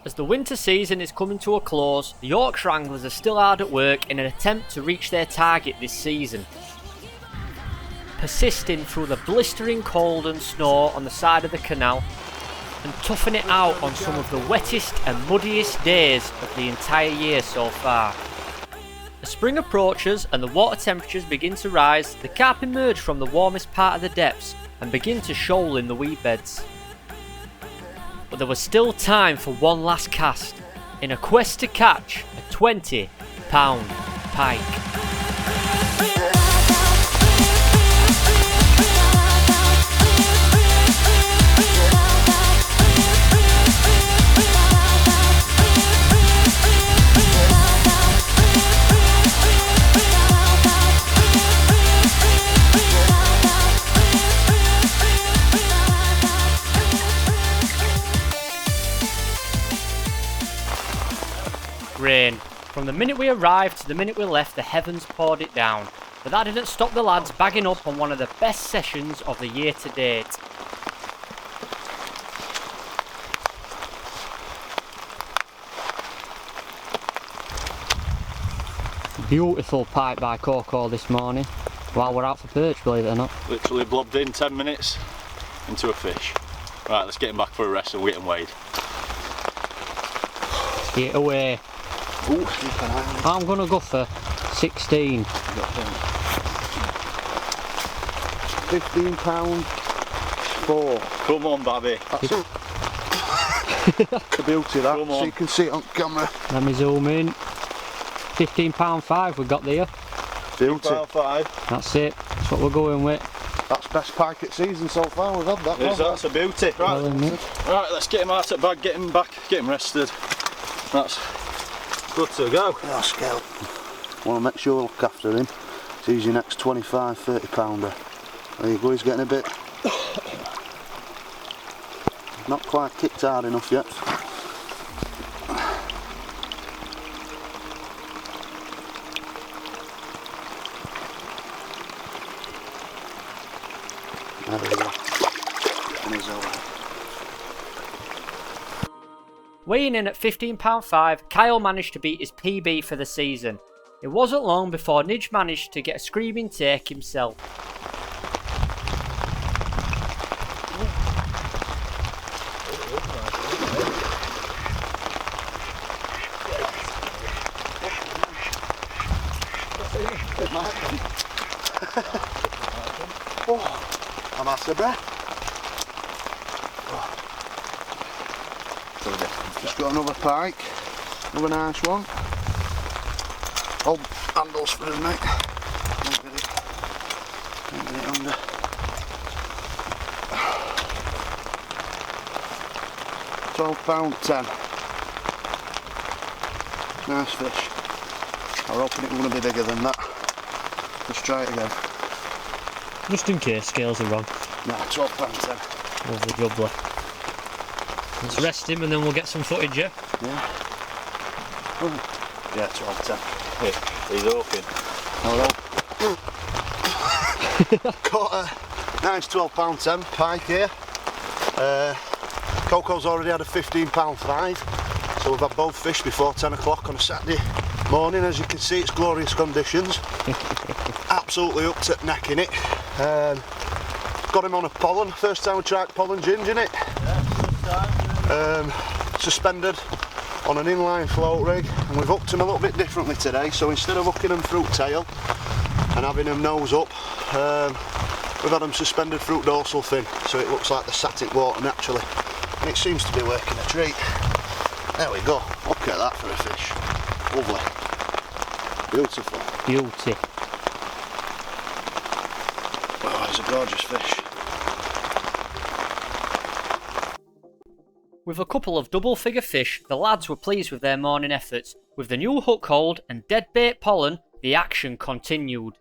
As the winter season is coming to a close, the Yorkshire Anglers are still hard at work in an attempt to reach their target this season. Persisting through the blistering cold and snow on the side of the canal, and toughing it out on some of the wettest and muddiest days of the entire year so far. As spring approaches and the water temperatures begin to rise, the carp emerge from the warmest part of the depths and begin to shoal in the weed beds. But there was still time for one last cast, in a quest to catch a 20-pound pike. Rain. From the minute we arrived to the minute we left, the heavens poured it down, but that didn't stop the lads bagging up on one of the best sessions of the year to date. Beautiful pike by Coco this morning, while we're out for perch, believe it or not. Literally blobbed in 10 minutes into a fish. Right, let's get him back for a rest and we'll get him weighed. Get away. Ooh. I'm gonna go for 16. 15 pound 4. Come on, Babby. That's it. The beauty of that, so you can see it on camera. Let me zoom in. £15.5 we got there. Beauty. £5. That's it. That's what we're going with. That's best pike at season so far. We've had that. That's a beauty. Right, Well, right, let's get him out of the bag, get him back, get him rested. That's good to go. Yeah, scale. Want to make sure we look after him. He's your next 25-30 pounder. There you go, he's getting a bit. Not quite kicked hard enough yet. There we go. And he's over. Weighing in at £15.5, Kyle managed to beat his PB for the season. It wasn't long before Nidge managed to get a screaming take himself. Oh, I'm out of breath. Just got another pike, another nice one. Hold handles for him, mate. Don't get it under. £12.10. Nice fish. I'm hoping it's going to be bigger than that. Let's try it again. Just in case scales are wrong. No, £12.10. Lovely jubbler. Let's rest him and then we'll get some footage, yeah? Yeah. Yeah, 12.10. Yeah, he's open. Got a nice £12.10 pike here. Coco's already had a £15.5, so we've had both fish before 10 o'clock on a Saturday morning. As you can see, it's glorious conditions. Absolutely up to neck in it. Got him on a pollen. First time we tried pollen ginge in it. Yeah, first time. Suspended on an inline float rig, and we've hooked him a little bit differently today. So instead of hooking him through tail and having him nose up, we've had him suspended through dorsal fin, so it looks like the static water naturally, and it seems to be working a treat. There we go. Look at that for a fish. Lovely. Beautiful. Beauty. Oh, he's a gorgeous fish. With a couple of double-figure fish, the lads were pleased with their morning efforts. With the new hook hold and dead bait pollen, the action continued.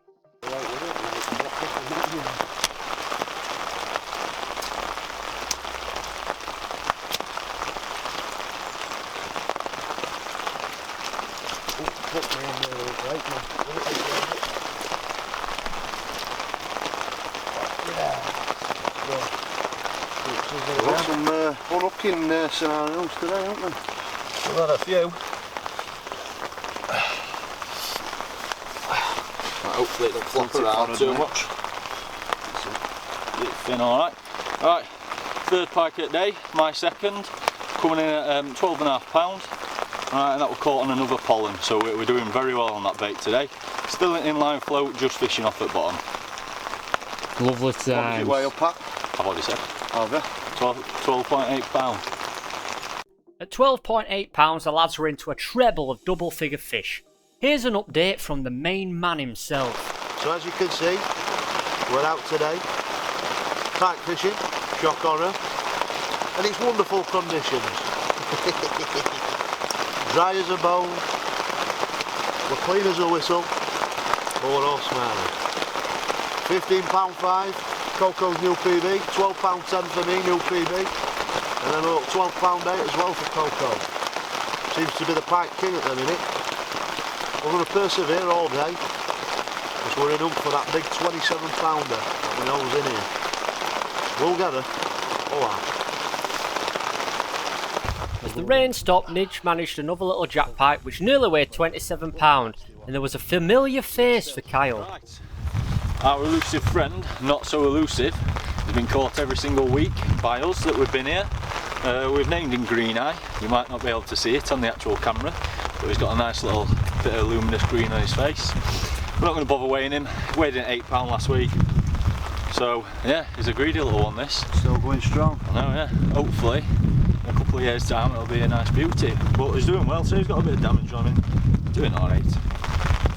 We've got some unhooking scenarios today, haven't we? We've had a few. Right, hopefully it don't flop around too much. Keep it thin, alright. Right, third pike at day, my second, coming in at £12.5. Right, and that was caught on another pollen, so we're doing very well on that bait today. Still an inline float, just fishing off at bottom. Lovely times. What does it weigh up at? I've already said. Have you? 12.8 pounds. At £12.8 the lads were into a treble of double figure fish. Here's an update from the main man himself. So as you can see, we're out today, pike fishing, shock horror, and it's wonderful conditions. Dry as a bone, we're clean as a whistle, but we're all smiling. £15.5, Coco's new PB, £12.10 for me, new PB, and then about £12.8 as well for Coco. Seems to be the pike king at the minute. We're going to persevere all day, because we're in up for that big 27-pounder that we know's in here. We'll get her. Oh, As the rain stopped, Nidge managed another little jack pike which nearly weighed £27, and there was a familiar face for Kyle. Right. Our elusive friend, not so elusive, has been caught every single week by us that we've been here. We've named him Green Eye. You might not be able to see it on the actual camera, but he's got a nice little bit of luminous green on his face. We're not going to bother weighing him. He weighed in at £8 last week. So yeah, he's a greedy little one, this. still going strong. I know, yeah. Hopefully, in a couple of years' time, it'll be a nice beauty. But he's doing well, so he's got a bit of damage on him. Doing alright.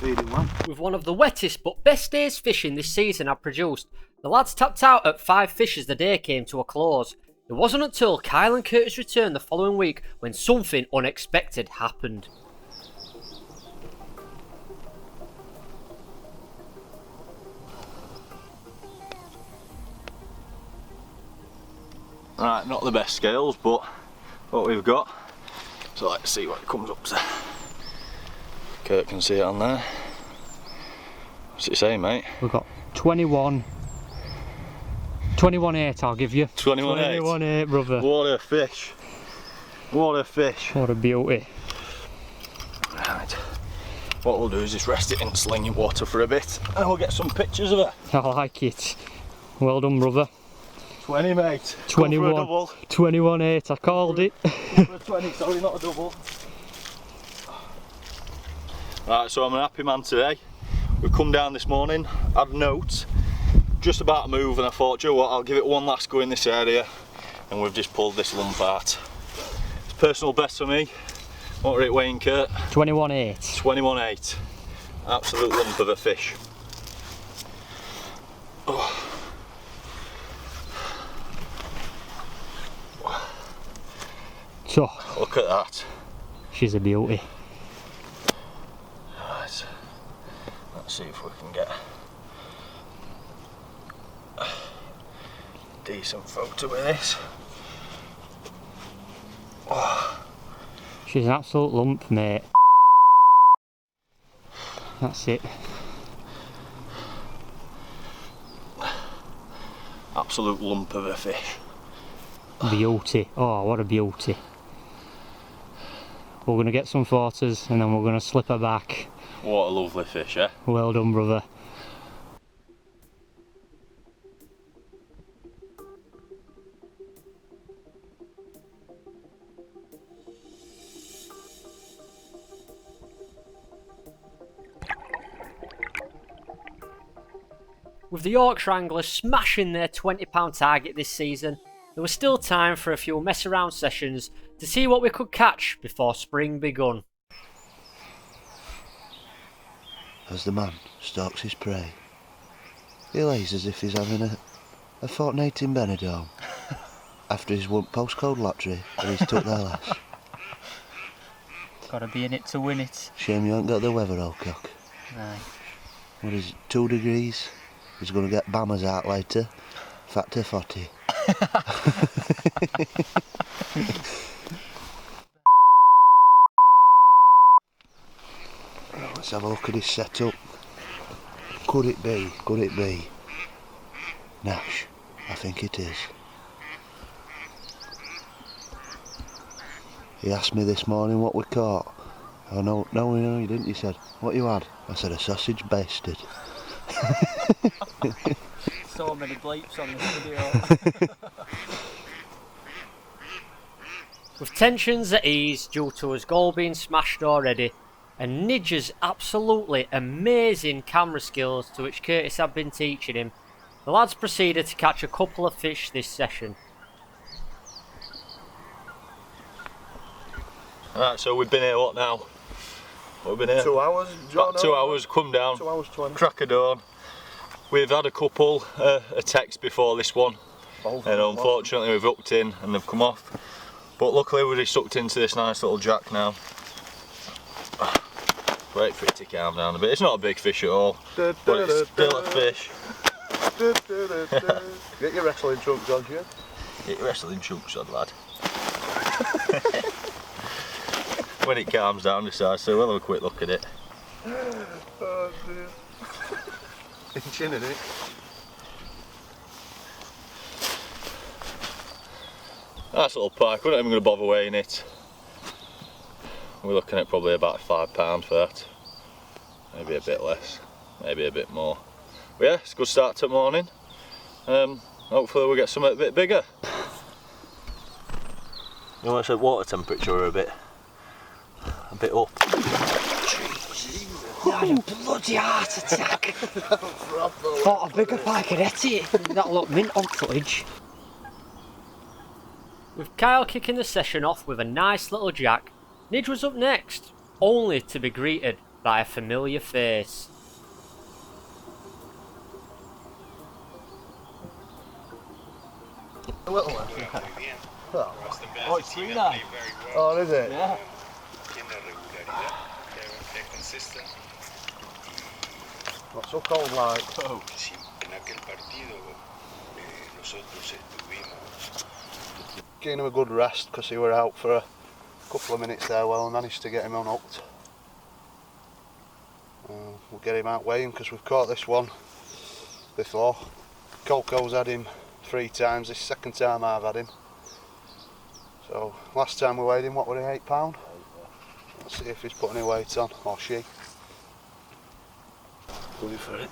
Feeding well. With one of the wettest but best days fishing this season I've produced, the lads tapped out at 5 fish as the day came to a close. It wasn't until Kyle and Curtis returned the following week when something unexpected happened. Right, not the best scales, but what we've got. So let's see what it comes up to. Kurt can see it on there. What's it saying, mate? We've got 21.8 I'll give you. 21.8. 21.8, brother. What a fish. What a fish. What a beauty. Right. What we'll do is just rest it in slinging water for a bit and we'll get some pictures of it. I like it. Well done, brother. 20, mate. 21. 21.8, I called it. For a 20, sorry, not a double. Right, so I'm an happy man today. We've come down this morning, had notes, just about to move, and I thought, you know what, I'll give it one last go in this area, and we've just pulled this lump out. It's personal best for me. What were it weighing, Kurt? 21.8. 21.8. Absolute lump of a fish. Oh. So, Look at that. she's a beauty. Right. Let's see if we can get a decent photo with this. Oh. She's an absolute lump, mate. That's it. Absolute lump of a fish. Beauty. Oh, what a beauty. We're going to get some photos and then we're going to slip her back. What a lovely fish, eh? Well done, brother. With the Yorkshire Anglers smashing their £20 target this season, there was still time for a few mess around sessions to see what we could catch before spring begun. As the man stalks his prey, he lays as if he's having a fortnight in Benidorm after he's won postcode lottery and he's took their last. Gotta be in it to win it. Shame you ain't got the weather, old cock. Aye. What is it, 2 degrees? He's going to get bammers out later. Factor 40. Let's have a look at his setup. Could it be? Could it be? Nash, I think it is. He asked me this morning what we caught. Oh no, you didn't, he said. What you had? I said a sausage basted. So many bleeps on this video. With tensions at ease due to his goal being smashed already, and Nidge's absolutely amazing camera skills to which Curtis had been teaching him, the lads proceeded to catch a couple of fish this session. Right, so we've been here, what now? We've been here 2 hours, John. about 2 hours, come down, 2 hours 20. crack of dawn. We've had a couple attacks before this one, and unfortunately we've hooked in and they've come off. But luckily we're just sucked into this nice little jack now. Wait for it to calm down a bit. It's not a big fish at all, but it's still a fish. Get your wrestling trunks on, Jim. Get your wrestling trunks on, lad. When it calms down, decides to, we'll have a quick look at it. Oh dear. Inching in it. Nice little pike, we're not even going to bother weighing it. We're looking at probably about £5 for that. Maybe a bit less, maybe a bit more. But yeah, it's a good start to the morning. Hopefully we'll get something a bit bigger. You know, I said water temperature a bit up. I had a bloody heart attack. Thought a bigger pike had hit it. That looked mint on footage. With Kyle kicking the session off with a nice little jack, Nidge was up next, only to be greeted by a familiar face. A little one. Oh, it's 3 now. Oh, is it? Yeah. Not so cold like. Oh. Gave him a good rest because he were out for a couple of minutes there. Well, I managed to get him unhooked. We'll get him out weighing because we've caught this one before. Coco's had him 3 times, this is the 2nd time I've had him. So last time we weighed him, what were he, £8? Let's see if he's put any weight on, or she. Going for it.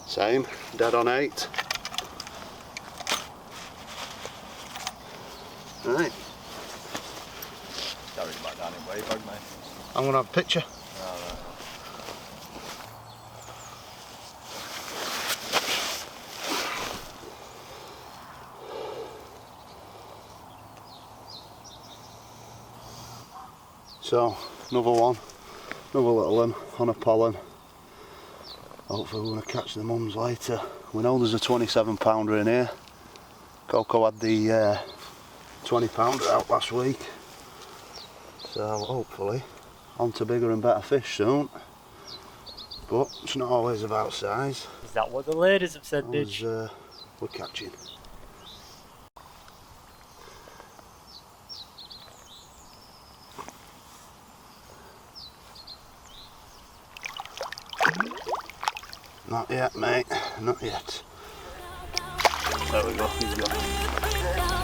Same, dead on 8. Right. Carry it back down in weight, bag, mate. I'm going to have a picture. So, another one, another little one on a pollen. Hopefully we're going to catch the mums later. We know there's a 27 pounder in here. Coco had the 20 pounder out last week. So hopefully on to bigger and better fish soon. But it's not always about size. Is that what the ladies have said, Nidge? We're catching. Not yet, mate. Not yet. There we go. He's got.